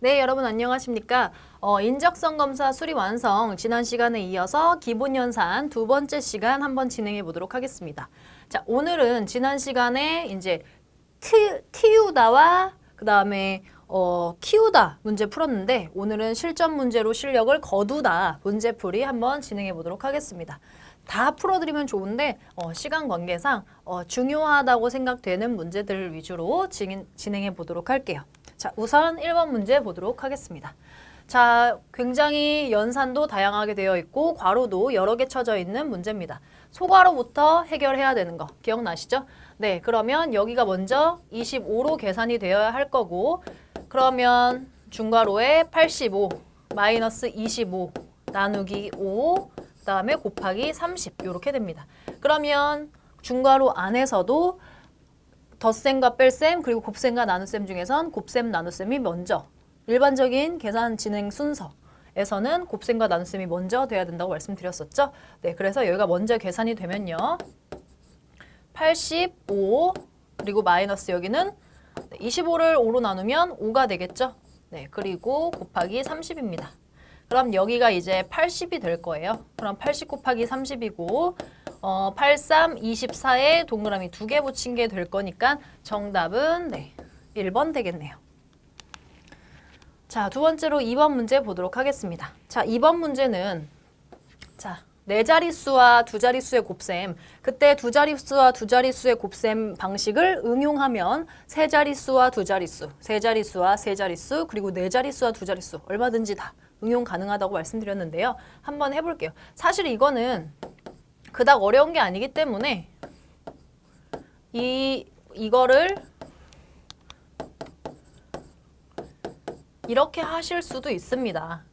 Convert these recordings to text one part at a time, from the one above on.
네, 여러분 안녕하십니까? 인적성 검사 수리 완성 지난 시간에 이어서 기본 연산 두 번째 시간 한번 진행해 보도록 하겠습니다. 자, 오늘은 지난 시간에 이제 틔우다와 그다음에 키우다 문제 풀었는데 오늘은 실전 문제로 실력을 거두다 문제풀이 한번 진행해 보도록 하겠습니다. 다 풀어드리면 좋은데 시간 관계상 중요하다고 생각되는 문제들 위주로 진행해 보도록 할게요. 자, 우선 1번 문제 보도록 하겠습니다. 자, 굉장히 연산도 다양하게 되어 있고 괄호도 여러 개 쳐져 있는 문제입니다. 소괄호부터 해결해야 되는 거 기억나시죠? 네, 그러면 여기가 먼저 25로 계산이 되어야 할 거고 그러면 중괄호에 85 마이너스 25 나누기 5 그다음에 곱하기 30 이렇게 됩니다. 그러면 중괄호 안에서도 덧셈과 뺄셈 그리고 곱셈과 나눗셈 중에선 곱셈 나눗셈이 먼저 일반적인 계산 진행 순서에서는 곱셈과 나눗셈이 먼저 돼야 된다고 말씀드렸었죠. 네, 그래서 여기가 먼저 계산이 되면요. 85 그리고 마이너스 여기는 25를 5로 나누면 5가 되겠죠. 네, 그리고 곱하기 30입니다. 그럼 여기가 이제 80이 될 거예요. 그럼 80 곱하기 30이고 83, 24에 동그라미 2개 붙인 게 될 거니까 정답은 네, 1번 되겠네요. 자, 두 번째로 2번 문제 보도록 하겠습니다. 자, 2번 문제는 자, 네 자릿수와 두 자릿수의 곱셈 그때 두 자릿수와 두 자릿수의 곱셈 방식을 응용하면 세 자릿수와 두 자릿수, 세 자릿수와 세 자릿수 그리고 네 자릿수와 두 자릿수 얼마든지 다 응용 가능하다고 말씀드렸는데요. 한번 해볼게요. 사실 이거는 그닥 어려운 게 아니기 때문에 이거를 이렇게 하실 수도 있습니다.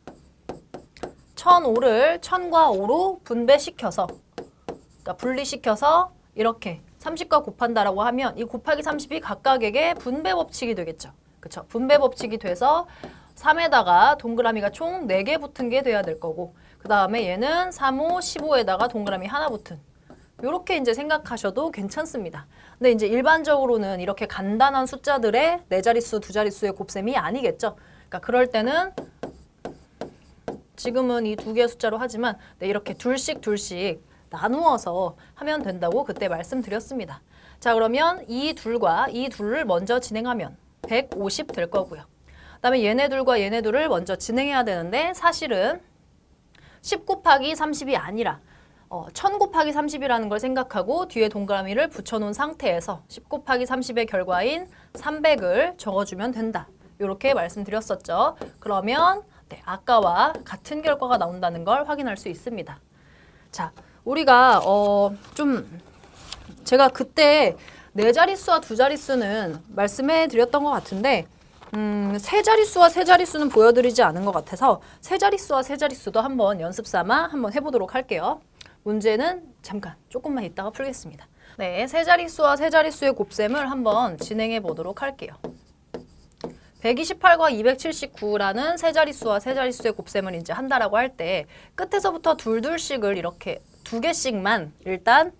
1005를 1000과 5로 분배시켜서 그러니까 분리시켜서 이렇게 30과 곱한다라고 하면 이 곱하기 30이 각각에게 분배 법칙이 되겠죠. 그렇죠? 분배 법칙이 돼서 3에다가 동그라미가 총 4개 붙은 게 돼야 될 거고 그 다음에 얘는 3, 5, 15에다가 동그라미 하나 붙은 이렇게 이제 생각하셔도 괜찮습니다. 근데 이제 일반적으로는 이렇게 간단한 숫자들의 네 자릿수, 두 자릿수의 곱셈이 아니겠죠. 그러니까 그럴 때는 지금은 이 두 개의 숫자로 하지만 네, 이렇게 둘씩 나누어서 하면 된다고 그때 말씀드렸습니다. 자, 그러면 이 둘과 이 둘을 먼저 진행하면 150 될 거고요. 그다음에 얘네 둘과 얘네 둘을 먼저 진행해야 되는데 사실은 10 곱하기 30이 아니라 1000 곱하기 30이라는 걸 생각하고 뒤에 동그라미를 붙여놓은 상태에서 10 곱하기 30의 결과인 300을 적어주면 된다. 이렇게 말씀드렸었죠. 그러면 네, 아까와 같은 결과가 나온다는 걸 확인할 수 있습니다. 자, 우리가 제가 그때 네 자릿수와 두 자릿수는 말씀해 드렸던 것 같은데 세 자릿수와 세 자릿수는 보여드리지 않은 것 같아서 세 자릿수와 세 자릿수도 한번 연습 삼아 한번 해보도록 할게요. 문제는 잠깐 조금만 이따가 풀겠습니다. 네, 세 자릿수와 세 자릿수의 곱셈을 한번 진행해 보도록 할게요. 128과 279라는 세 자릿수와 세 자릿수의 곱셈을 이제 한다라고 할 때 끝에서부터 둘씩을 이렇게 두 개씩만 일단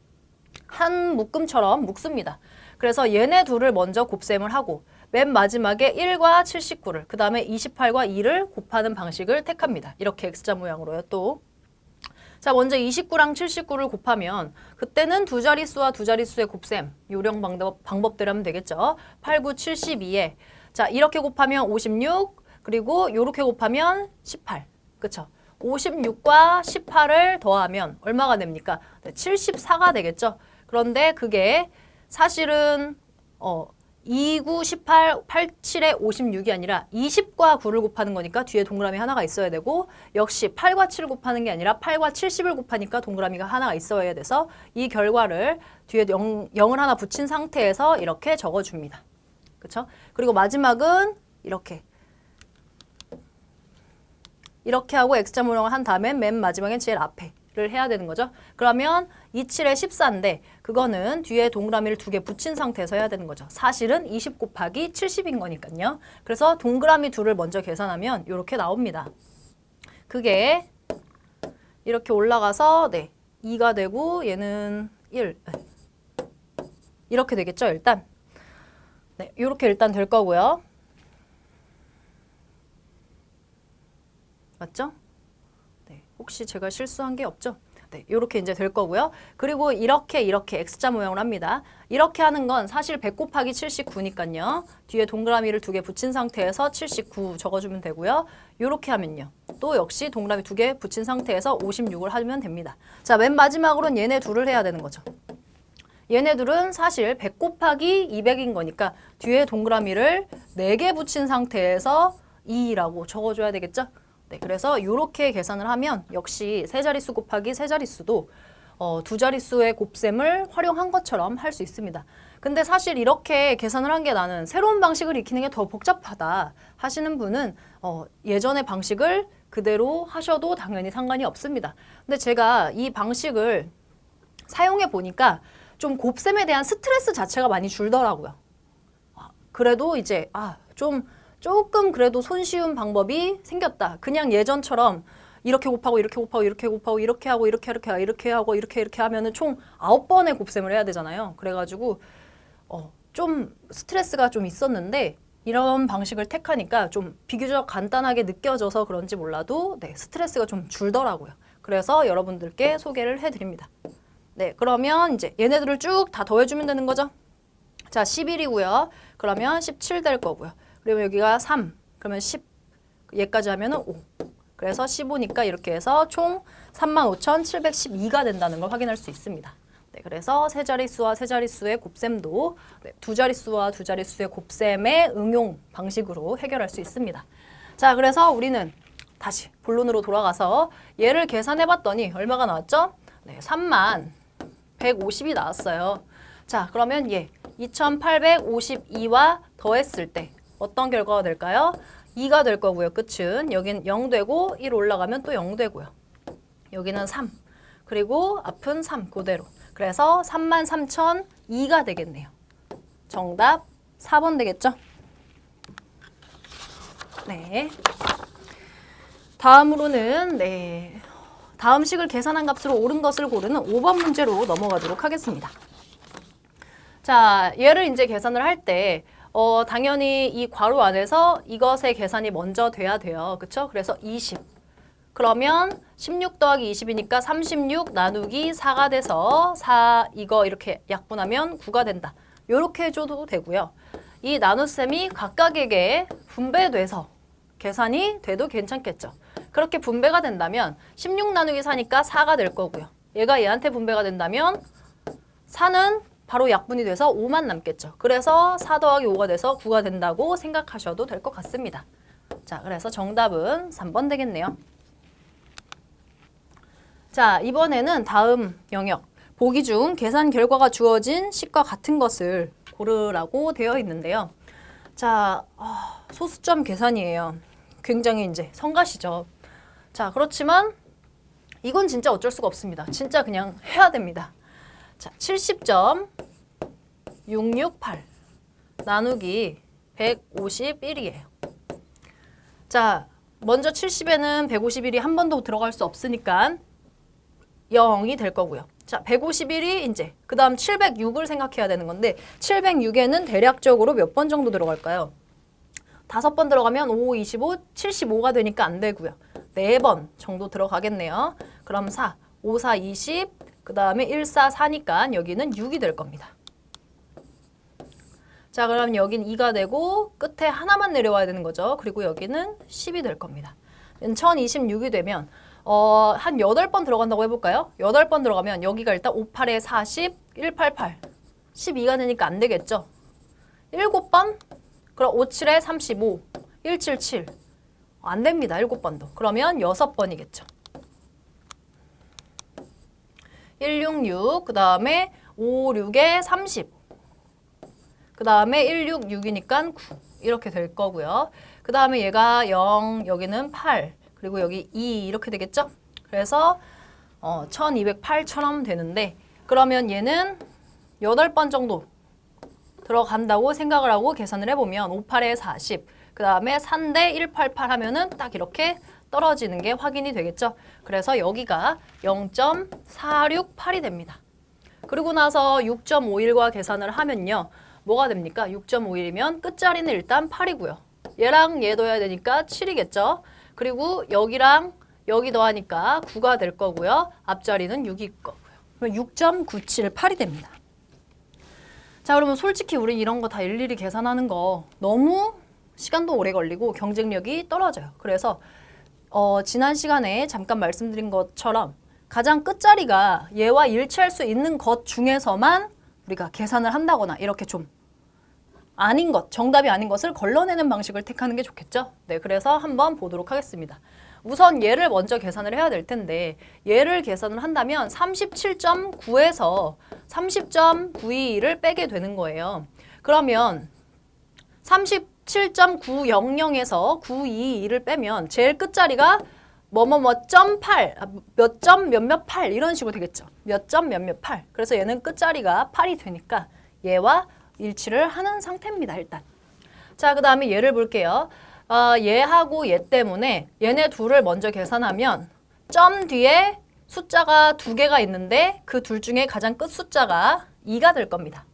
한 묶음처럼 묶습니다. 그래서 얘네 둘을 먼저 곱셈을 하고 맨 마지막에 1과 79를 그 다음에 28과 2를 곱하는 방식을 택합니다. 이렇게 X자 모양으로요 또. 자, 먼저 29랑 79를 곱하면 그때는 두 자릿수와 두 자릿수의 곱셈 요령 방법대로 하면 되겠죠. 8, 9, 72에 자, 이렇게 곱하면 56 그리고 요렇게 곱하면 18 그쵸? 56과 18을 더하면 얼마가 됩니까? 74가 되겠죠. 그런데 그게 사실은 2, 9, 18, 87에 56이 아니라 20과 9를 곱하는 거니까 뒤에 동그라미 하나가 있어야 되고 역시 8과 7을 곱하는 게 아니라 8과 70을 곱하니까 동그라미가 하나가 있어야 돼서 이 결과를 뒤에 0을 하나 붙인 상태에서 이렇게 적어줍니다. 그렇죠? 그리고 마지막은 이렇게 하고 X자 모양을 한 다음에 맨 마지막엔 제일 앞에를 해야 되는 거죠. 그러면 27에 14인데 그거는 뒤에 동그라미를 2개 붙인 상태에서 해야 되는 거죠. 사실은 20 곱하기 70인 거니까요. 그래서 동그라미 둘을 먼저 계산하면 이렇게 나옵니다. 그게 이렇게 올라가서 네 2가 되고 얘는 1 이렇게 되겠죠. 일단 네, 이렇게 일단 될 거고요. 맞죠? 네, 혹시 제가 실수한 게 없죠? 네, 이렇게 이제 될 거고요. 그리고 이렇게 X자 모양을 합니다. 이렇게 하는 건 사실 100 곱하기 79니까요. 뒤에 동그라미를 2개 붙인 상태에서 79 적어주면 되고요. 이렇게 하면요. 또 역시 동그라미 2개 붙인 상태에서 56을 하면 됩니다. 자, 맨 마지막으로는 얘네 둘을 해야 되는 거죠. 얘네들은 사실 100 곱하기 200인 거니까 뒤에 동그라미를 4개 붙인 상태에서 2라고 적어줘야 되겠죠? 네, 그래서 이렇게 계산을 하면 역시 세 자릿수 곱하기 세 자릿수도 두 자릿수의 곱셈을 활용한 것처럼 할 수 있습니다. 근데 사실 이렇게 계산을 한 게 나는 새로운 방식을 익히는 게 더 복잡하다 하시는 분은 예전의 방식을 그대로 하셔도 당연히 상관이 없습니다. 근데 제가 이 방식을 사용해 보니까 좀 곱셈에 대한 스트레스 자체가 많이 줄더라고요. 그래도 이제 조금 그래도 손쉬운 방법이 생겼다. 그냥 예전처럼 이렇게 곱하고 이렇게 곱하고 이렇게 곱하고 이렇게 하고 이렇게 하고 이렇게 하면은 총 9번의 곱셈을 해야 되잖아요. 그래가지고 좀 스트레스가 좀 있었는데 이런 방식을 택하니까 좀 비교적 간단하게 느껴져서 그런지 몰라도 네, 스트레스가 좀 줄더라고요. 그래서 여러분들께 소개를 해드립니다. 네, 그러면 이제 얘네들을 쭉 다 더해주면 되는 거죠. 자, 11이고요. 그러면 17 될 거고요. 그리고 여기가 3, 그러면 10, 얘까지 하면은 5. 그래서 15니까 이렇게 해서 총 35,712가 된다는 걸 확인할 수 있습니다. 네, 그래서 세 자릿수와 세 자릿수의 곱셈도 네, 두 자릿수와 두 자릿수의 곱셈의 응용 방식으로 해결할 수 있습니다. 자, 그래서 우리는 다시 본론으로 돌아가서 얘를 계산해 봤더니 얼마가 나왔죠? 네, 31,150이 나왔어요. 자, 그러면 얘 2,852와 더했을 때 어떤 결과가 될까요? 2가 될 거고요. 끝은 여긴 0 되고 1 올라가면 또 0 되고요. 여기는 3. 그리고 앞은 3 그대로. 그래서 33,002가 되겠네요. 정답 4번 되겠죠? 네. 다음으로는 다음 식을 계산한 값으로 옳은 것을 고르는 5번 문제로 넘어가도록 하겠습니다. 자, 얘를 이제 계산을 할 때 당연히 이 괄호 안에서 이것의 계산이 먼저 돼야 돼요. 그쵸? 그래서 20. 그러면 16 더하기 20이니까 36 나누기 4가 돼서 4 이거 이렇게 약분하면 9가 된다. 요렇게 해줘도 되고요. 이 나눗셈이 각각에게 분배돼서 계산이 돼도 괜찮겠죠. 그렇게 분배가 된다면 16 나누기 4니까 4가 될 거고요. 얘가 얘한테 분배가 된다면 4는 바로 약분이 돼서 5만 남겠죠. 그래서 4 더하기 5가 돼서 9가 된다고 생각하셔도 될 것 같습니다. 자, 그래서 정답은 3번 되겠네요. 자, 이번에는 다음 영역. 보기 중 계산 결과가 주어진 식과 같은 것을 고르라고 되어 있는데요. 자, 소수점 계산이에요. 굉장히 이제 성가시죠. 자, 그렇지만 이건 진짜 어쩔 수가 없습니다. 진짜 그냥 해야 됩니다. 자, 70.668 나누기 151이에요. 자, 먼저 70에는 151이 한 번도 들어갈 수 없으니까 0이 될 거고요. 자, 151이 이제 그 다음 706을 생각해야 되는 건데 706에는 대략적으로 몇 번 정도 들어갈까요? 5번 들어가면 5, 25, 75가 되니까 안 되고요. 4번 정도 들어가겠네요. 그럼 4, 5, 4, 20, 그 다음에 1, 4, 4니까 여기는 6이 될 겁니다. 자, 그럼 여긴 2가 되고 끝에 하나만 내려와야 되는 거죠. 그리고 여기는 10이 될 겁니다. 1026이 되면 한 8번 들어간다고 해볼까요? 8번 들어가면 여기가 일단 5, 8에 40, 188, 12가 되니까 안 되겠죠. 7번? 그럼 5, 7에 35, 177. 안 됩니다. 7번도. 그러면 6번이겠죠. 166, 그 다음에 5, 6에 30. 그 다음에 166이니까 9. 이렇게 될 거고요. 그 다음에 얘가 0, 여기는 8. 그리고 여기 2 이렇게 되겠죠? 그래서 1208처럼 되는데 그러면 얘는 8번 정도 들어간다고 생각을 하고 계산을 해보면 5, 8에 40, 그 다음에 3대 188 하면은 딱 이렇게 떨어지는 게 확인이 되겠죠? 그래서 여기가 0.468이 됩니다. 그리고 나서 6.51과 계산을 하면요. 뭐가 됩니까? 6.51이면 끝자리는 일단 8이고요. 얘랑 얘 둬야 되니까 7이겠죠? 그리고 여기랑 여기 더하니까 9가 될 거고요. 앞자리는 6일 거고요. 그러면 6.978이 됩니다. 자, 그러면 솔직히 우리 이런 거 다 일일이 계산하는 거 너무 시간도 오래 걸리고 경쟁력이 떨어져요. 그래서 지난 시간에 잠깐 말씀드린 것처럼 가장 끝자리가 얘와 일치할 수 있는 것 중에서만 우리가 계산을 한다거나 이렇게 좀 아닌 것, 정답이 아닌 것을 걸러내는 방식을 택하는 게 좋겠죠? 네, 그래서 한번 보도록 하겠습니다. 우선 얘를 먼저 계산을 해야 될 텐데 얘를 계산을 한다면 37.9에서 30.922를 빼게 되는 거예요. 그러면 37.900에서 922를 빼면 제일 끝자리가 몇 점 몇몇 8 이런 식으로 되겠죠. 몇 점 몇몇 8. 그래서 얘는 끝자리가 8이 되니까 얘와 일치를 하는 상태입니다. 일단. 자, 그 다음에 얘를 볼게요. 얘하고 얘 때문에 얘네 둘을 먼저 계산하면 점 뒤에 숫자가 2개가 있는데 그 둘 중에 가장 끝 숫자가 2가 될 겁니다.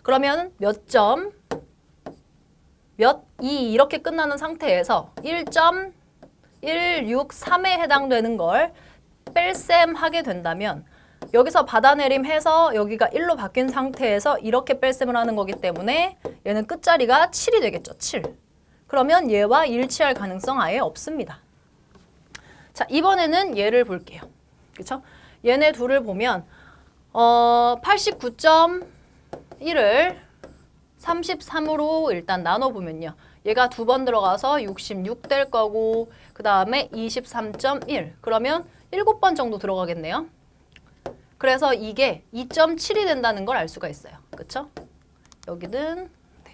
그러면 몇 점, 몇 2 이렇게 끝나는 상태에서 1.163에 해당되는 걸 뺄셈 하게 된다면 여기서 받아내림 해서 여기가 1로 바뀐 상태에서 이렇게 뺄셈을 하는 거기 때문에 얘는 끝자리가 7이 되겠죠. 7. 그러면 얘와 일치할 가능성 아예 없습니다. 자, 이번에는 얘를 볼게요. 그쵸? 얘네 둘을 보면 89.1을 33으로 일단 나눠보면요. 얘가 2번 들어가서 66 될 거고 그 다음에 23.1 그러면 7번 정도 들어가겠네요. 그래서 이게 2.7이 된다는 걸 알 수가 있어요. 그쵸? 여기는 네.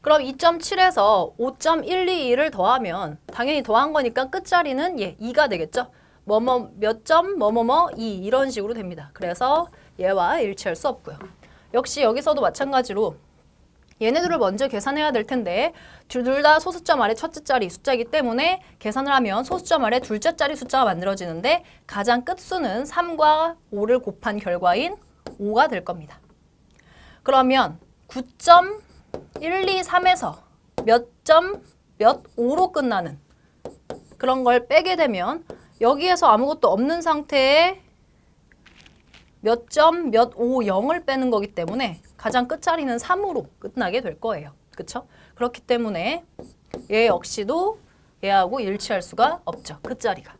그럼 2.7에서 5.122를 더하면 당연히 더한 거니까 끝자리는 2가 되겠죠? 몇 점, 2 이런 식으로 됩니다. 그래서 얘와 일치할 수 없고요. 역시 여기서도 마찬가지로 얘네들을 먼저 계산해야 될 텐데 둘 다 소수점 아래 첫째 자리 숫자이기 때문에 계산을 하면 소수점 아래 둘째 자리 숫자가 만들어지는데 가장 끝수는 3과 5를 곱한 결과인 5가 될 겁니다. 그러면 9.123에서 몇 점, 몇 5로 끝나는 그런 걸 빼게 되면 여기에서 아무것도 없는 상태에 몇 점, 몇 5, 0을 빼는 거기 때문에 가장 끝자리는 3으로 끝나게 될 거예요. 그쵸? 그렇기 때문에 얘 역시도 얘하고 일치할 수가 없죠. 끝자리가.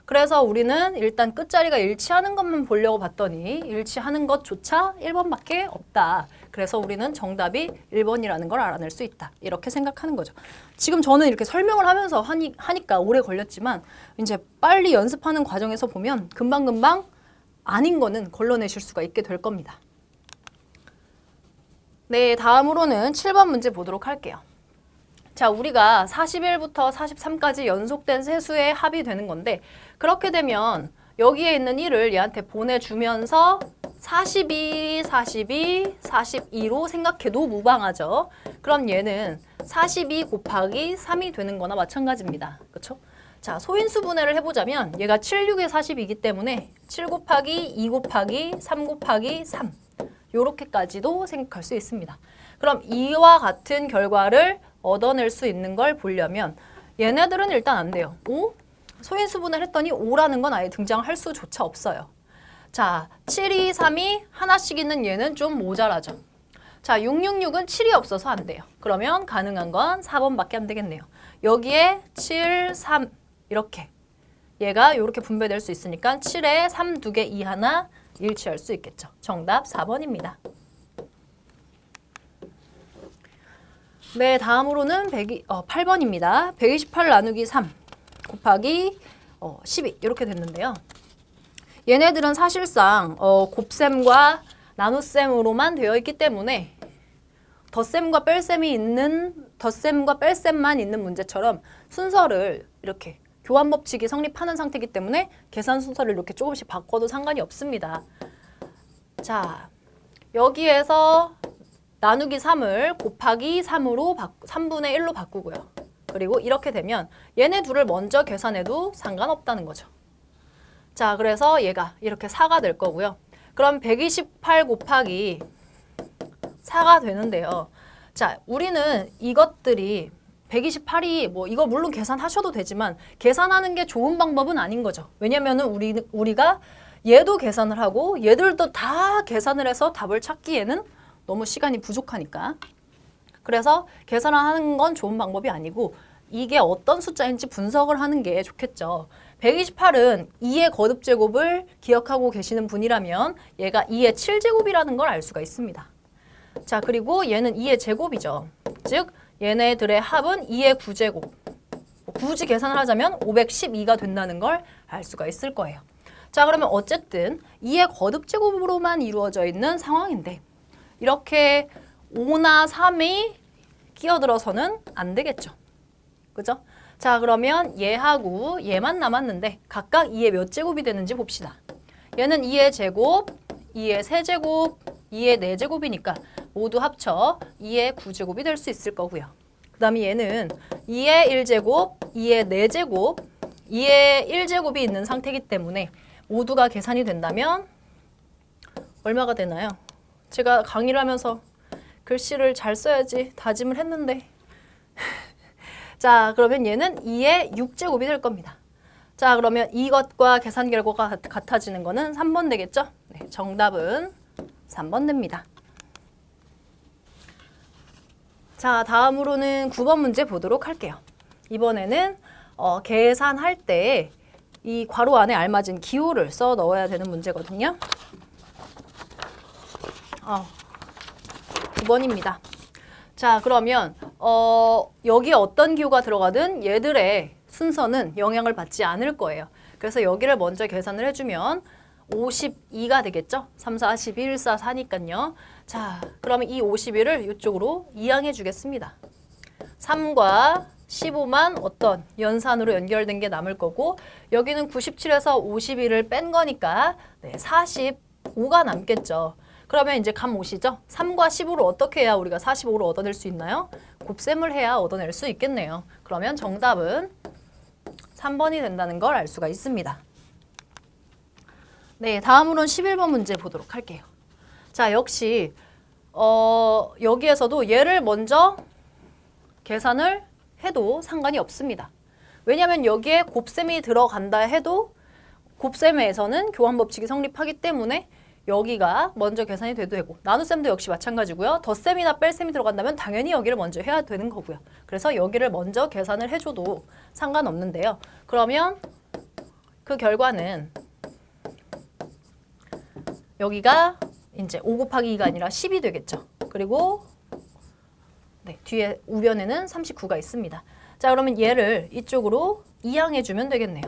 그래서 우리는 일단 끝자리가 일치하는 것만 보려고 봤더니 일치하는 것조차 1번밖에 없다. 그래서 우리는 정답이 1번이라는 걸 알아낼 수 있다. 이렇게 생각하는 거죠. 지금 저는 이렇게 설명을 하면서 하니까 오래 걸렸지만 이제 빨리 연습하는 과정에서 보면 금방금방 아닌 거는 걸러내실 수가 있게 될 겁니다. 네, 다음으로는 7번 문제 보도록 할게요. 자, 우리가 41부터 43까지 연속된 세수의 합이 되는 건데 그렇게 되면 여기에 있는 1을 얘한테 보내주면서 42, 42로 생각해도 무방하죠. 그럼 얘는 42 곱하기 3이 되는 거나 마찬가지입니다. 그렇죠? 자, 소인수 분해를 해보자면 얘가 7, 6의 40이기 때문에 7 곱하기 2 곱하기 3 곱하기 3 요렇게까지도 생각할 수 있습니다. 그럼 이와 같은 결과를 얻어낼 수 있는 걸 보려면 얘네들은 일단 안 돼요. 5? 소인수 분해를 했더니 5라는 건 아예 등장할 수조차 없어요. 자, 7, 2, 3이 하나씩 있는 얘는 좀 모자라죠. 자, 666은 7이 없어서 안 돼요. 그러면 가능한 건 4번밖에 안 되겠네요. 여기에 7, 3 이렇게 얘가 이렇게 분배될 수 있으니까 7에 3 2개 2 하나 일치할 수 있겠죠. 정답 4번입니다. 네, 다음으로는 8번입니다. 128 나누기 3 곱하기 12 이렇게 됐는데요. 얘네들은 사실상 곱셈과 나눗셈으로만 되어 있기 때문에 덧셈과 뺄셈만 있는 문제처럼 순서를 이렇게 교환 법칙이 성립하는 상태이기 때문에 계산 순서를 이렇게 조금씩 바꿔도 상관이 없습니다. 자, 여기에서 나누기 3을 곱하기 3으로 3분의 1로 바꾸고요. 그리고 이렇게 되면 얘네 둘을 먼저 계산해도 상관없다는 거죠. 자, 그래서 얘가 이렇게 4가 될 거고요. 그럼 128 곱하기 4가 되는데요. 자, 우리는 이것들이 128이 뭐 이거 물론 계산하셔도 되지만 계산하는 게 좋은 방법은 아닌 거죠. 왜냐면은 우리가 얘도 계산을 하고 얘들도 다 계산을 해서 답을 찾기에는 너무 시간이 부족하니까. 그래서 계산을 하는 건 좋은 방법이 아니고 이게 어떤 숫자인지 분석을 하는 게 좋겠죠. 128은 2의 거듭제곱을 기억하고 계시는 분이라면 얘가 2의 7제곱이라는 걸 알 수가 있습니다. 자, 그리고 얘는 2의 제곱이죠. 즉 얘네들의 합은 2의 9제곱. 굳이 계산을 하자면 512가 된다는 걸 알 수가 있을 거예요. 자, 그러면 어쨌든 2의 거듭제곱으로만 이루어져 있는 상황인데 이렇게 5나 3이 끼어들어서는 안 되겠죠. 그죠? 자, 그러면 얘하고 얘만 남았는데 각각 2의 몇 제곱이 되는지 봅시다. 얘는 2의 제곱, 2의 세제곱, 2의 4제곱이니까 모두 합쳐 2의 9제곱이 될 수 있을 거고요. 그 다음에 얘는 2의 1제곱, 2의 4제곱, 2의 1제곱이 있는 상태이기 때문에 모두가 계산이 된다면 얼마가 되나요? 제가 강의를 하면서 글씨를 잘 써야지 다짐을 했는데 자, 그러면 얘는 2의 6제곱이 될 겁니다. 자, 그러면 이것과 계산 결과가 같아지는 거는 3번 되겠죠? 네, 정답은 3번 됩니다. 자, 다음으로는 9번 문제 보도록 할게요. 이번에는 계산할 때 이 괄호 안에 알맞은 기호를 써 넣어야 되는 문제거든요. 9번입니다. 자, 그러면 여기 어떤 기호가 들어가든 얘들의 순서는 영향을 받지 않을 거예요. 그래서 여기를 먼저 계산을 해주면 52가 되겠죠? 3, 4, 12, 1, 4, 4니까요. 자, 그러면 이 51을 이쪽으로 이항해 주겠습니다. 3과 15만 어떤 연산으로 연결된 게 남을 거고 여기는 97에서 51을 뺀 거니까 네, 45가 남겠죠. 그러면 이제 감 오시죠? 3과 15를 어떻게 해야 우리가 45를 얻어낼 수 있나요? 곱셈을 해야 얻어낼 수 있겠네요. 그러면 정답은 3번이 된다는 걸 알 수가 있습니다. 네, 다음으로는 11번 문제 보도록 할게요. 자, 역시 여기에서도 얘를 먼저 계산을 해도 상관이 없습니다. 왜냐하면 여기에 곱셈이 들어간다 해도 곱셈에서는 교환 법칙이 성립하기 때문에 여기가 먼저 계산이 돼도 되고 나눗셈도 역시 마찬가지고요. 덧셈이나 뺄셈이 들어간다면 당연히 여기를 먼저 해야 되는 거고요. 그래서 여기를 먼저 계산을 해줘도 상관없는데요. 그러면 그 결과는 여기가 이제 5 곱하기 2가 아니라 10이 되겠죠. 그리고 네, 뒤에 우변에는 39가 있습니다. 자, 그러면 얘를 이쪽으로 이항해주면 되겠네요.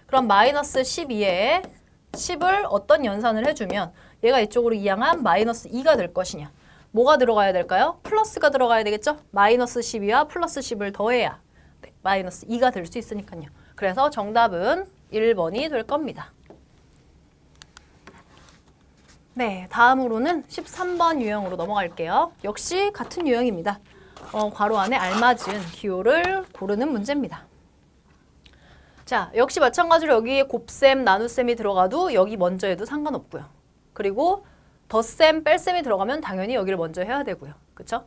그럼 마이너스 12에 10을 어떤 연산을 해주면 얘가 이쪽으로 이항한 마이너스 2가 될 것이냐. 뭐가 들어가야 될까요? 플러스가 들어가야 되겠죠? 마이너스 12와 플러스 10을 더해야 네, 마이너스 2가 될 수 있으니까요. 그래서 정답은 1번이 될 겁니다. 네, 다음으로는 13번 유형으로 넘어갈게요. 역시 같은 유형입니다. 괄호 안에 알맞은 기호를 고르는 문제입니다. 자, 역시 마찬가지로 여기에 곱셈, 나눗셈이 들어가도 여기 먼저 해도 상관없고요. 그리고 덧셈, 뺄셈이 들어가면 당연히 여기를 먼저 해야 되고요. 그렇죠?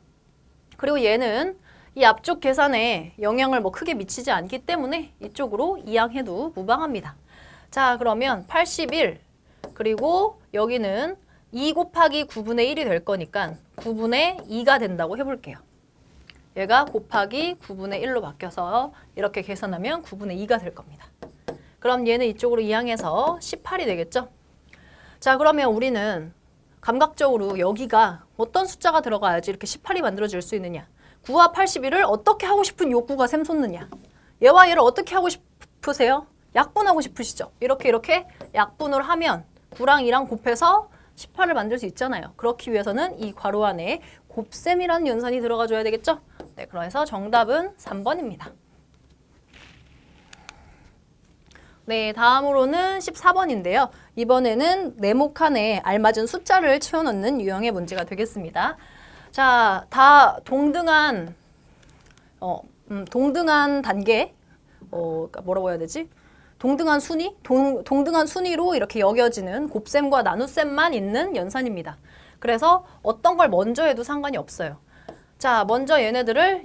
그리고 얘는 이 앞쪽 계산에 영향을 뭐 크게 미치지 않기 때문에 이쪽으로 이항해도 무방합니다. 자, 그러면 81 그리고 여기는 2 곱하기 9분의 1이 될 거니까 9분의 2가 된다고 해볼게요. 얘가 곱하기 9분의 1로 바뀌어서 이렇게 계산하면 9분의 2가 될 겁니다. 그럼 얘는 이쪽으로 이항해서 18이 되겠죠? 자, 그러면 우리는 감각적으로 여기가 어떤 숫자가 들어가야지 이렇게 18이 만들어질 수 있느냐. 9와 81을 어떻게 하고 싶은 욕구가 샘솟느냐. 얘와 얘를 어떻게 하고 싶으세요? 약분하고 싶으시죠? 이렇게 약분을 하면 9랑 2랑 곱해서 18을 만들 수 있잖아요. 그렇기 위해서는 이 괄호 안에 곱셈이라는 연산이 들어가 줘야 되겠죠? 네, 그래서 정답은 3번입니다. 네, 다음으로는 14번인데요. 이번에는 네모칸에 알맞은 숫자를 채워넣는 유형의 문제가 되겠습니다. 자, 다 동등한 단계, 뭐라고 해야 되지? 동등한 순위? 동등한 순위로 이렇게 여겨지는 곱셈과 나눗셈만 있는 연산입니다. 그래서 어떤 걸 먼저 해도 상관이 없어요. 자, 먼저 얘네들을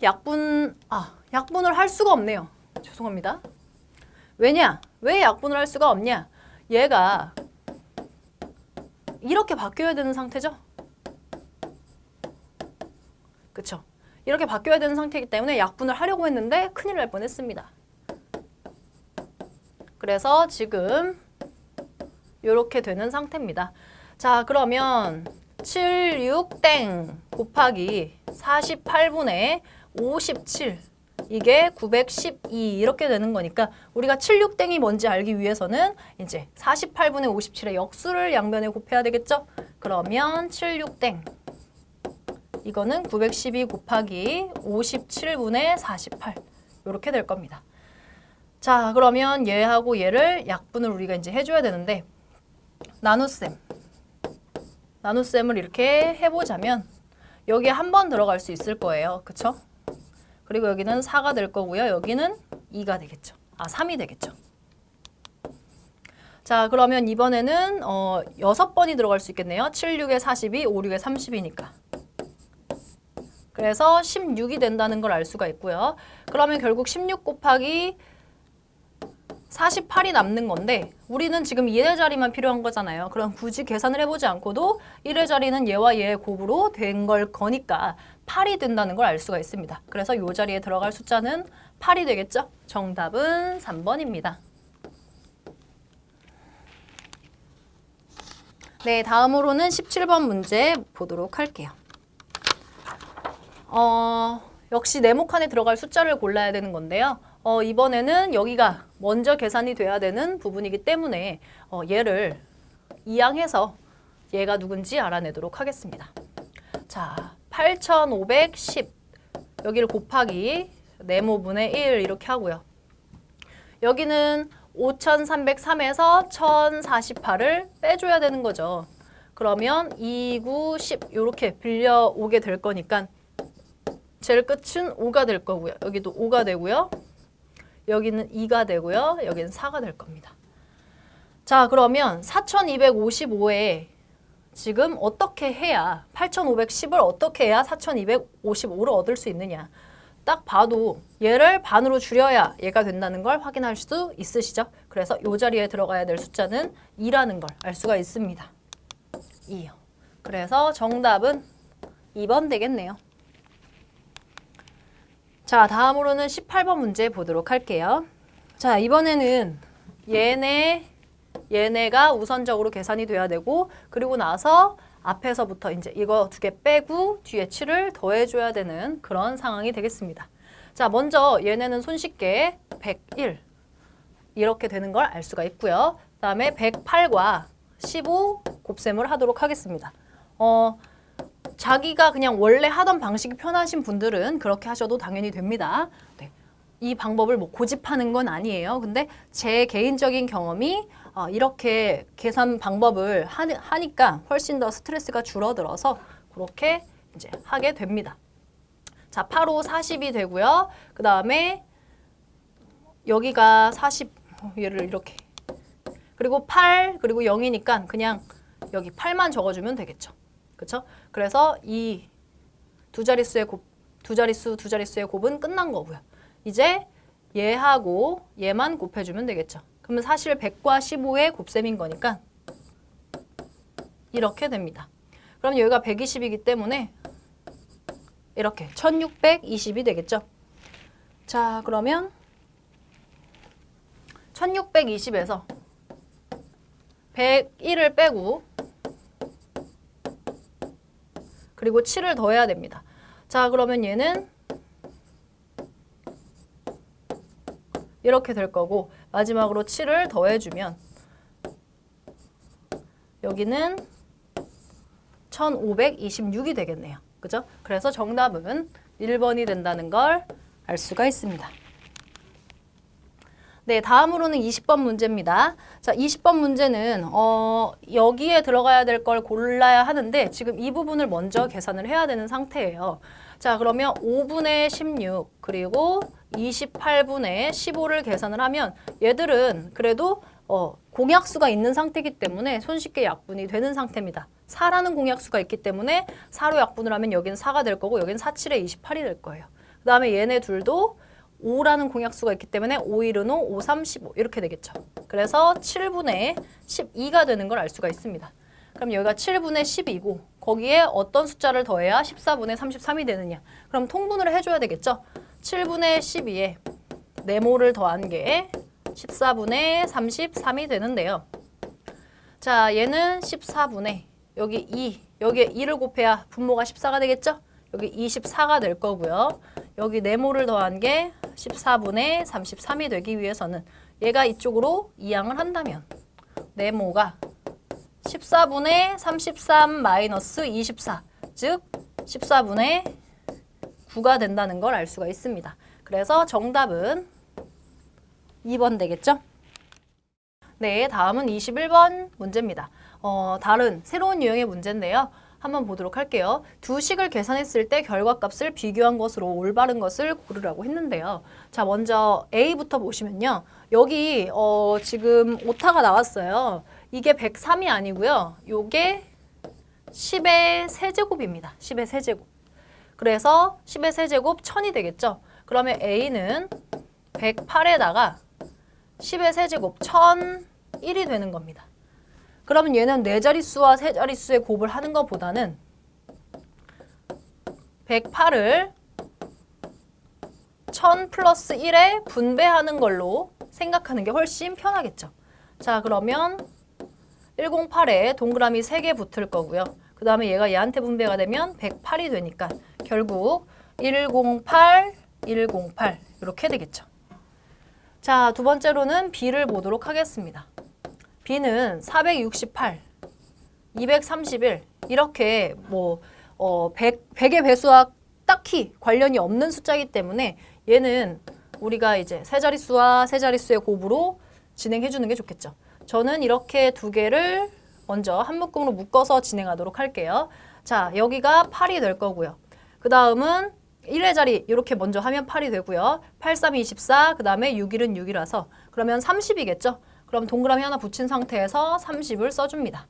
약분을 할 수가 없네요. 죄송합니다. 왜냐? 왜 약분을 할 수가 없냐? 얘가 이렇게 바뀌어야 되는 상태죠? 그쵸? 이렇게 바뀌어야 되는 상태이기 때문에 약분을 하려고 했는데 큰일 날 뻔했습니다. 그래서 지금 이렇게 되는 상태입니다. 자, 그러면 76땡 곱하기 48분의 57 이게 912 이렇게 되는 거니까 우리가 76땡이 뭔지 알기 위해서는 이제 48분의 57의 역수를 양변에 곱해야 되겠죠? 그러면 76땡 이거는 912 곱하기 57분의 48 이렇게 될 겁니다. 자, 그러면 얘하고 얘를 약분을 우리가 이제 해줘야 되는데 나눗셈을 이렇게 해보자면 여기에 한 번 들어갈 수 있을 거예요. 그쵸? 그리고 여기는 4가 될 거고요. 여기는 2가 되겠죠. 3이 되겠죠. 자, 그러면 이번에는 6번이 들어갈 수 있겠네요. 7, 6에 42, 5, 6에 30이니까. 그래서 16이 된다는 걸 알 수가 있고요. 그러면 결국 16 곱하기 48이 남는 건데 우리는 지금 1의 자리만 필요한 거잖아요. 그럼 굳이 계산을 해보지 않고도 1의 자리는 얘와 얘의 곱으로 된 걸 거니까 8이 된다는 걸 알 수가 있습니다. 그래서 이 자리에 들어갈 숫자는 8이 되겠죠? 정답은 3번입니다. 네, 다음으로는 17번 문제 보도록 할게요. 역시 네모칸에 들어갈 숫자를 골라야 되는 건데요. 이번에는 여기가 먼저 계산이 돼야 되는 부분이기 때문에 얘를 이항해서 얘가 누군지 알아내도록 하겠습니다. 자, 8510 여기를 곱하기 네모분의 1 이렇게 하고요. 여기는 5303에서 1048을 빼줘야 되는 거죠. 그러면 2, 9, 10 이렇게 빌려오게 될 거니까 제일 끝은 5가 될 거고요. 여기도 5가 되고요. 여기는 2가 되고요. 여기는 4가 될 겁니다. 자, 그러면 4255에 지금 어떻게 해야 8510을 어떻게 해야 4255를 얻을 수 있느냐. 딱 봐도 얘를 반으로 줄여야 얘가 된다는 걸 확인할 수 있으시죠? 그래서 이 자리에 들어가야 될 숫자는 2라는 걸 알 수가 있습니다. 2요. 그래서 정답은 2번 되겠네요. 자, 다음으로는 18번 문제 보도록 할게요. 자, 이번에는 얘네가 우선적으로 계산이 돼야 되고 그리고 나서 앞에서부터 이제 이거 2개 빼고 뒤에 7을 더해줘야 되는 그런 상황이 되겠습니다. 자, 먼저 얘네는 손쉽게 101 이렇게 되는 걸 알 수가 있고요. 그 다음에 108과 15 곱셈을 하도록 하겠습니다. 자기가 그냥 원래 하던 방식이 편하신 분들은 그렇게 하셔도 당연히 됩니다. 네. 이 방법을 뭐 고집하는 건 아니에요. 근데 제 개인적인 경험이 이렇게 계산 방법을 하니까 훨씬 더 스트레스가 줄어들어서 그렇게 이제 하게 됩니다. 자, 8, 5, 40이 되고요. 그 다음에 여기가 40, 얘를 이렇게. 그리고 8, 그리고 0이니까 그냥 여기 8만 적어주면 되겠죠. 그렇죠? 그래서 이 두 자릿수의 곱은 끝난 거고요. 이제 얘하고 얘만 곱해주면 되겠죠. 그러면 사실 100과 15의 곱셈인 거니까 이렇게 됩니다. 그럼 여기가 120이기 때문에 이렇게 1620이 되겠죠. 자, 그러면 1620에서 101을 빼고 그리고 7을 더해야 됩니다. 자, 그러면 얘는 이렇게 될 거고 마지막으로 7을 더해주면 여기는 1526이 되겠네요. 그죠? 그래서 정답은 1번이 된다는 걸 알 수가 있습니다. 네, 다음으로는 20번 문제입니다. 자, 20번 문제는 여기에 들어가야 될 걸 골라야 하는데 지금 이 부분을 먼저 계산을 해야 되는 상태예요. 자, 그러면 5분의 16 그리고 28분의 15를 계산을 하면 얘들은 그래도 공약수가 있는 상태이기 때문에 손쉽게 약분이 되는 상태입니다. 4라는 공약수가 있기 때문에 4로 약분을 하면 여기는 4가 될 거고 여기는 4, 7에 28이 될 거예요. 그 다음에 얘네 둘도 5라는 공약수가 있기 때문에 5, 1은 5, 5, 3, 15 이렇게 되겠죠. 그래서 7분의 12가 되는 걸 알 수가 있습니다. 그럼 여기가 7분의 12고 거기에 어떤 숫자를 더해야 14분의 33이 되느냐. 그럼 통분을 해줘야 되겠죠. 7분의 12에 네모를 더한 게 14분의 33이 되는데요. 자, 얘는 14분의 여기 2, 여기에 2를 곱해야 분모가 14가 되겠죠? 여기 24가 될 거고요. 여기 네모를 더한 게 14분의 33이 되기 위해서는 얘가 이쪽으로 이항을 한다면 네모가 14분의 33 마이너스 24, 즉 14분의 9가 된다는 걸 알 수가 있습니다. 그래서 정답은 2번 되겠죠? 네, 다음은 21번 문제입니다. 다른 새로운 유형의 문제인데요. 한번 보도록 할게요. 두 식을 계산했을 때 결과값을 비교한 것으로 올바른 것을 고르라고 했는데요. 자, 먼저 A부터 보시면요. 여기 지금 오타가 나왔어요. 이게 103이 아니고요. 요게 10의 세제곱입니다. 10의 세제곱. 그래서 10의 세제곱 1000이 되겠죠. 그러면 A는 108에다가 10의 세제곱 1001이 되는 겁니다. 그러면 얘는 네 자릿수와 세 자릿수의 곱을 하는 것보다는 108을 1000 플러스 1에 분배하는 걸로 생각하는 게 훨씬 편하겠죠. 자, 그러면 108에 동그라미 3개 붙을 거고요. 그 다음에 얘가 얘한테 분배가 되면 108이 되니까 결국 108, 108 이렇게 되겠죠. 자, 두 번째로는 B를 보도록 하겠습니다. B는 468, 231 이렇게 100의 배수와 딱히 관련이 없는 숫자이기 때문에 얘는 우리가 이제 세 자릿수와 세 자릿수의 곱으로 진행해 주는 게 좋겠죠. 저는 이렇게 두 개를 먼저 한 묶음으로 묶어서 진행하도록 할게요. 자, 여기가 8이 될 거고요. 그 다음은 1의 자리 이렇게 먼저 하면 8이 되고요. 8, 3, 24, 그 다음에 6, 1은 6이라서 그러면 30이겠죠. 그럼 동그라미 하나 붙인 상태에서 30을 써줍니다.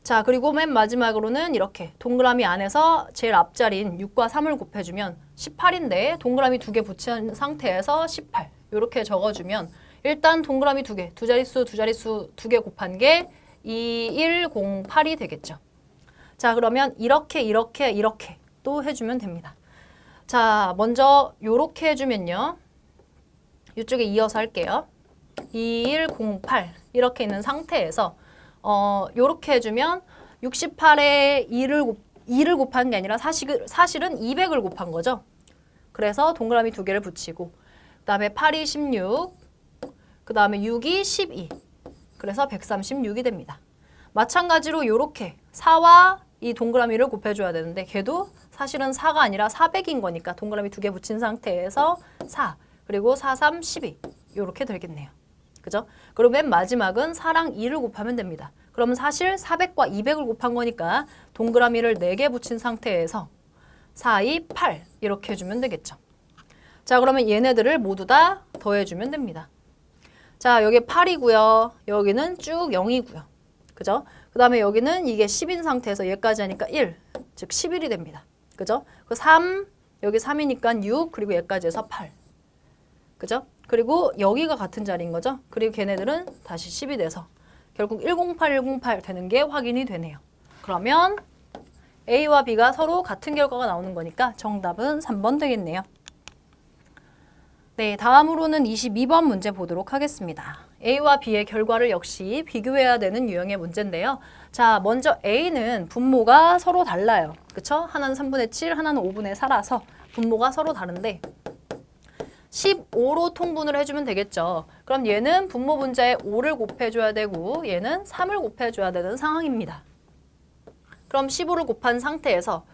자, 그리고 맨 마지막으로는 이렇게 동그라미 안에서 제일 앞자리인 6과 3을 곱해주면 18인데 동그라미 2개 붙인 상태에서 18 이렇게 적어주면 일단 동그라미 2개, 두 자릿수 2개 곱한 게 2108이 되겠죠. 자, 그러면 이렇게 또 해주면 됩니다. 자, 먼저 요렇게 해주면요. 이쪽에 이어서 할게요. 2108 이렇게 있는 상태에서 요렇게 해주면 68에 2를 곱한 게 아니라 사실은 200을 곱한 거죠. 그래서 동그라미 2개를 붙이고 그 다음에 8이 16, 그 다음에 6이 12 그래서 136이 됩니다. 마찬가지로 요렇게 4와 이 동그라미를 곱해줘야 되는데 걔도 사실은 4가 아니라 400인 거니까 동그라미 2개 붙인 상태에서 4 그리고 4, 3, 12 요렇게 되겠네요. 그죠? 그리고 맨 마지막은 4랑 2를 곱하면 됩니다. 그러면 사실 400과 200을 곱한 거니까 동그라미를 4개 붙인 상태에서 4, 2, 8 이렇게 해주면 되겠죠. 자, 그러면 얘네들을 모두 다 더해주면 됩니다. 자, 여기 8이고요. 여기는 쭉 0이고요. 그죠? 그 다음에 여기는 이게 10인 상태에서 얘까지 하니까 1, 즉 11이 됩니다. 그죠? 그 3, 여기 3이니까 6, 그리고 얘까지 해서 8. 그죠? 그리고 여기가 같은 자리인 거죠. 그리고 걔네들은 다시 10이 돼서 결국 108, 108 되는 게 확인이 되네요. 그러면 A와 B가 서로 같은 결과가 나오는 거니까 정답은 3번 되겠네요. 네, 다음으로는 22번 문제 보도록 하겠습니다. A와 B의 결과를 역시 비교해야 되는 유형의 문제인데요. 자, 먼저 A는 분모가 서로 달라요. 그쵸? 하나는 3분의 7, 하나는 5분의 4라서 분모가 서로 다른데 15로 통분을 해주면 되겠죠. 그럼 얘는 분모 분자에 5를 곱해줘야 되고 얘는 3을 곱해줘야 되는 상황입니다. 그럼 15를 곱한 상태에서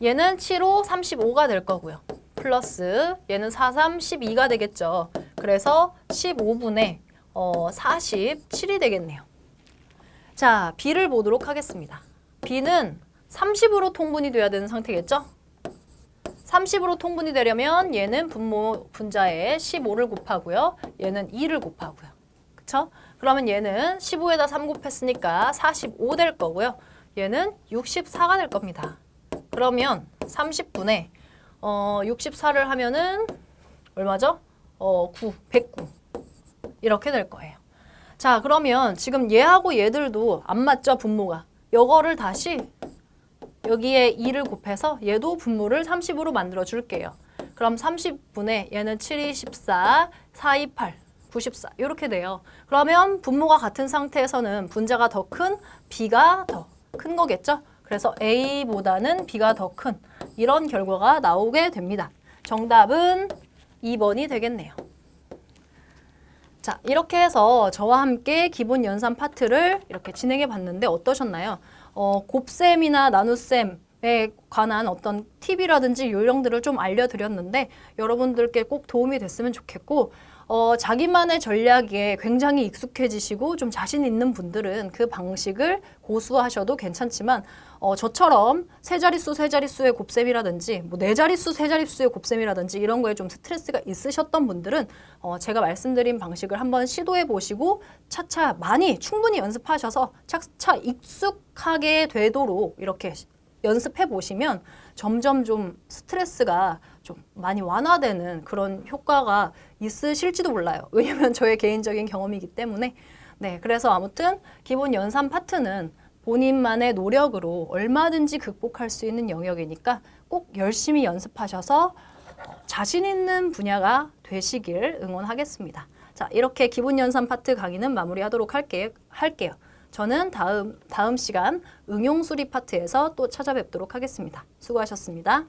얘는 7호 35가 될 거고요. 플러스 얘는 4, 3, 12가 되겠죠. 그래서 15분의 47이 되겠네요. 자, B를 보도록 하겠습니다. B는 30으로 통분이 돼야 되는 상태겠죠? 30으로 통분이 되려면 얘는 분모 분자에 15를 곱하고요. 얘는 2를 곱하고요. 그쵸? 그러면 얘는 15에다 3 곱했으니까 45 될 거고요. 얘는 64가 될 겁니다. 그러면 30분에 64를 하면은 얼마죠? 109. 이렇게 될 거예요. 자, 그러면 지금 얘하고 얘들도 안 맞죠, 분모가. 요거를 다시 여기에 2를 곱해서 얘도 분모를 30으로 만들어 줄게요. 그럼 30분의 얘는 7, 2, 14, 4, 2, 8, 94 이렇게 돼요. 그러면 분모가 같은 상태에서는 분자가 더 큰, B가 더 큰 거겠죠? 그래서 A보다는 B가 더 큰 이런 결과가 나오게 됩니다. 정답은 2번이 되겠네요. 자, 이렇게 해서 저와 함께 기본 연산 파트를 이렇게 진행해 봤는데 어떠셨나요? 곱셈이나 나눗셈에 관한 어떤 팁이라든지 요령들을 좀 알려드렸는데 여러분들께 꼭 도움이 됐으면 좋겠고 자기만의 전략에 굉장히 익숙해지시고 좀 자신 있는 분들은 그 방식을 고수하셔도 괜찮지만 저처럼 세 자릿수의 곱셈이라든지 뭐 네 자릿수, 세 자릿수의 곱셈이라든지 이런 거에 좀 스트레스가 있으셨던 분들은 제가 말씀드린 방식을 한번 시도해 보시고 차차 많이 충분히 연습하셔서 차차 익숙하게 되도록 이렇게 연습해 보시면 점점 좀 스트레스가 좀 많이 완화되는 그런 효과가 있으실지도 몰라요. 왜냐면 저의 개인적인 경험이기 때문에. 네, 그래서 아무튼 기본 연산 파트는 본인만의 노력으로 얼마든지 극복할 수 있는 영역이니까 꼭 열심히 연습하셔서 자신 있는 분야가 되시길 응원하겠습니다. 자, 이렇게 기본 연산 파트 강의는 마무리하도록 할게요. 저는 다음 시간 응용 수리 파트에서 또 찾아뵙도록 하겠습니다. 수고하셨습니다.